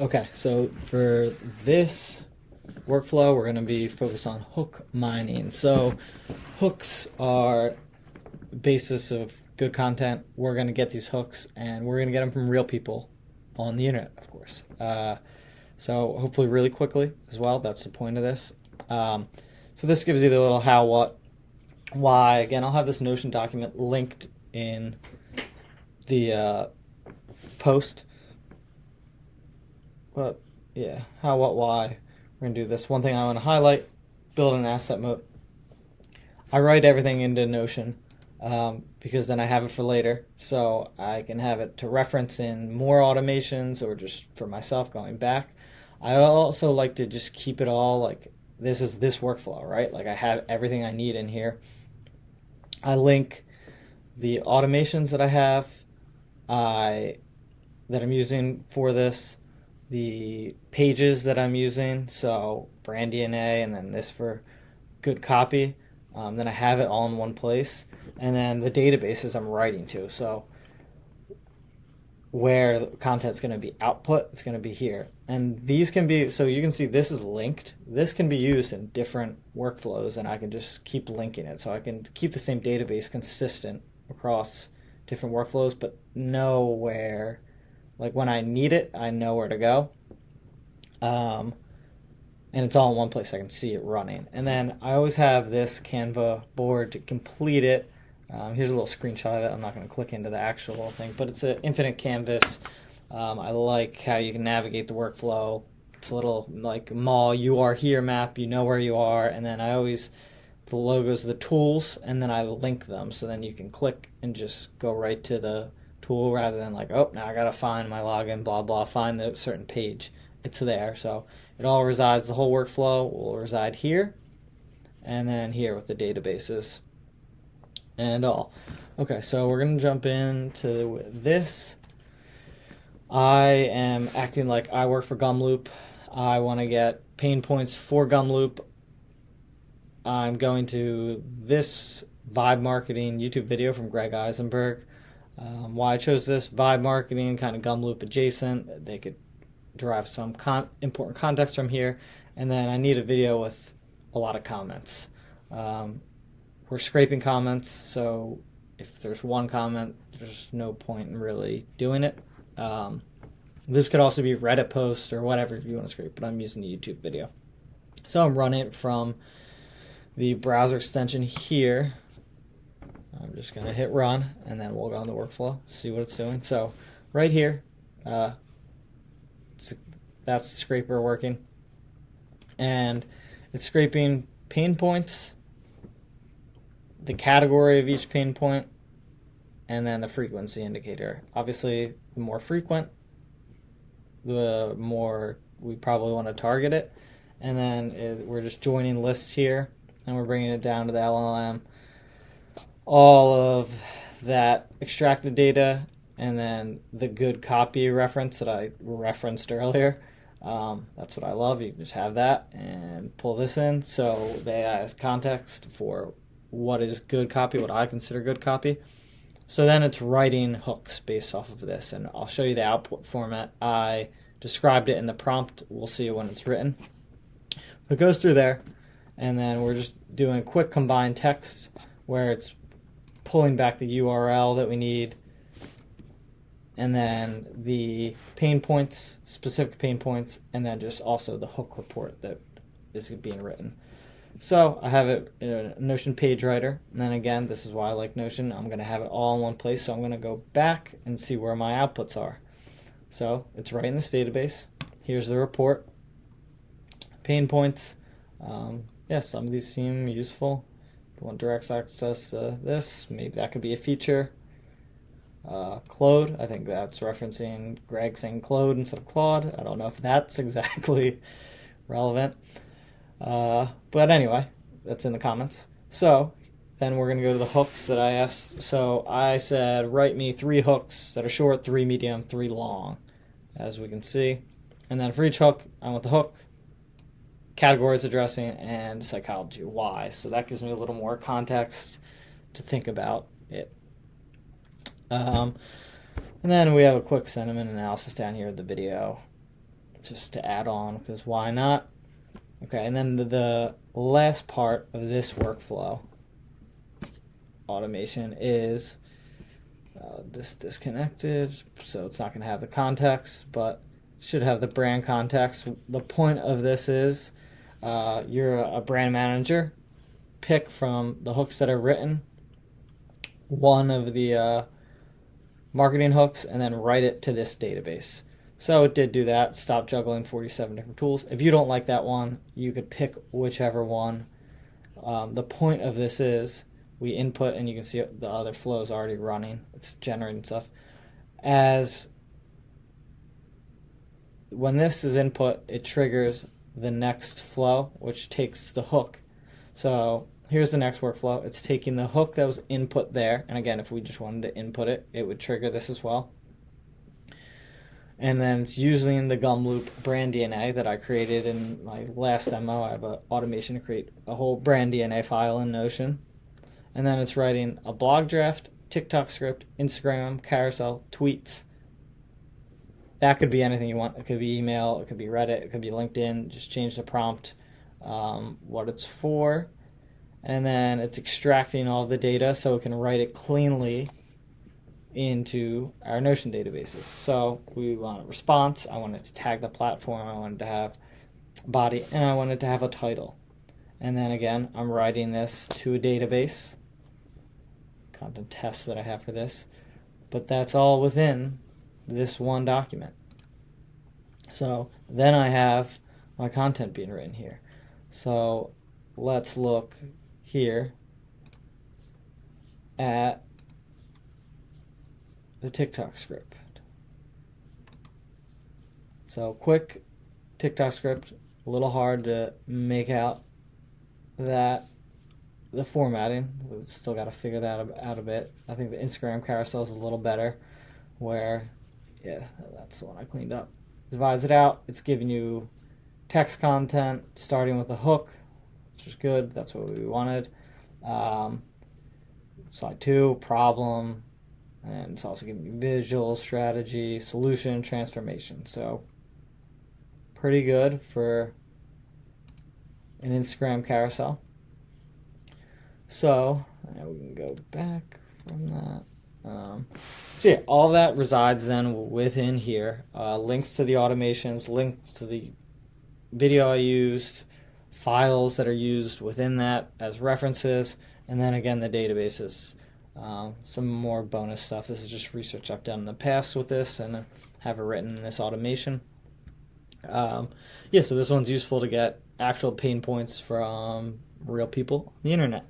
Okay, so for this workflow, we're going to be focused on hook mining. So hooks are basis of good content. We're going to get these hooks, and we're going to get them from real people on the internet, of course. So hopefully really quickly as well. That's the point of this. So this gives you the little how, what, why. Again, I'll have this Notion document linked in the post. But yeah, how, what, why. We're going to do this. One thing I want to highlight, build an asset mode. I write everything into Notion because then I have it for later. So I can have it to reference in more automations or just for myself going back. I also like to just keep it all like this is this workflow, right? Like I have everything I need in here. I link the automations that I have that I'm using for this, the pages that I'm using, so brand DNA and then this for good copy. Then I have it all in one place. And then the databases I'm writing to. So where the content's going to be output, it's going to be here. And these can be, so you can see this is linked. This can be used in different workflows, and I can just keep linking it. So I can keep the same database consistent across different workflows, but know where, like when I need it, I know where to go. And it's all in one place. I can see it running. And then I always have this Canva board to complete it. Here's a little screenshot of it. I'm not going to click into the actual thing, but it's an infinite canvas. I like how you can navigate the workflow. It's a little like mall, you are here map, you know where you are. And then I always, the logos of the tools, and then I link them. So then you can click and just go right to the tool rather than like, oh, now I got to find my login, blah, blah, find the certain page. It's there. So it all resides, the whole workflow will reside here and then here with the databases and all. Okay, so we're going to jump into this. I am acting like I work for Gumloop. I want to get pain points for Gumloop. I'm going to this vibe marketing YouTube video from Greg Eisenberg. Why I chose this, vibe marketing, kind of Gumloop adjacent. They could derive some important context from here. And then I need a video with a lot of comments. We're scraping comments, so if there's one comment, there's no point in really doing it. This could also be Reddit post or whatever you want to scrape, but I'm using the YouTube video. So I'm running it from the browser extension here. I'm just going to hit run, and then we'll go on the workflow, see what it's doing. So right here, that's the scraper working. And it's scraping pain points, the category of each pain point, and then the frequency indicator. Obviously, the more frequent, the more we probably want to target it. And then we're just joining lists here, and we're bringing it down to the LLM. All of that extracted data, and then the good copy reference that I referenced earlier. That's what I love. You just have that and pull this in. So they as context for what is good copy, what I consider good copy. So then it's writing hooks based off of this, and I'll show you the output format. I described it in the prompt. We'll see when it's written. It goes through there, and then we're just doing a quick combined text where it's pulling back the URL that we need, and then the pain points, specific pain points, and then just also the hook report that is being written. So I have it in a Notion page writer, and then again, this is why I like Notion. I'm going to have it all in one place, so I'm going to go back and see where my outputs are. So it's right in this database. Here's the report. Pain points. Some of these seem useful. If you want direct access to this, maybe that could be a feature. Claude, I think that's referencing Greg saying Claude instead of Claude. I don't know if that's exactly relevant. But anyway, that's in the comments. So then we're going to go to the hooks that I asked. So I said, write me 3 hooks that are short, 3 medium, 3 long, as we can see. And then for each hook, I want the hook, categories addressing, and psychology, why. So that gives me a little more context to think about it. And then we have a quick sentiment analysis down here at the video. just to add on, because why not? Okay, and then the last part of this workflow automation is this disconnected, so it's not going to have the context, but should have the brand context. The point of this is you're a brand manager, pick from the hooks that are written one of the marketing hooks and then write it to this database. So it did do that. Stop juggling 47 different tools. If you don't like that one, you could pick whichever one. The point of this is we input, and you can see the other flow is already running. It's generating stuff. As when this is input, it triggers the next flow, which takes the hook. So here's the next workflow. It's taking the hook that was input there, and again, if we just wanted to input it, it would trigger this as well. And then it's using the gum loop brand DNA that I created in my last demo. I have an automation to create a whole brand DNA file in Notion. And then it's writing a blog draft, TikTok script, Instagram, carousel, tweets. That could be anything you want. It could be email, it could be Reddit, it could be LinkedIn. Just change the prompt, what it's for. And then it's extracting all the data so it can write it cleanly into our Notion databases. So we want a response. I want it to tag the platform. I want it to have body, and I want it to have a title. And then again, I'm writing this to a database, content tests that I have for this, but that's all within this one document. So then I have my content being written here. So let's look here at the TikTok script. So quick TikTok script, a little hard to make out that the formatting. We've still got to figure that out a bit. I think the Instagram carousel is a little better, where, yeah, that's the one I cleaned up. Divides it out. It's giving you text content starting with a hook, which is good. That's what we wanted. Slide 2, problem, and it's also giving you visual, strategy, solution, transformation. So pretty good for an Instagram carousel. So now we can go back from that. So yeah, all that resides then within here. Links to the automations, links to the video I used, files that are used within that as references, and then again the databases. Some more bonus stuff. This is just research I've done in the past with this and have it written in this automation. Yeah, so this one's useful to get actual pain points from real people on the internet.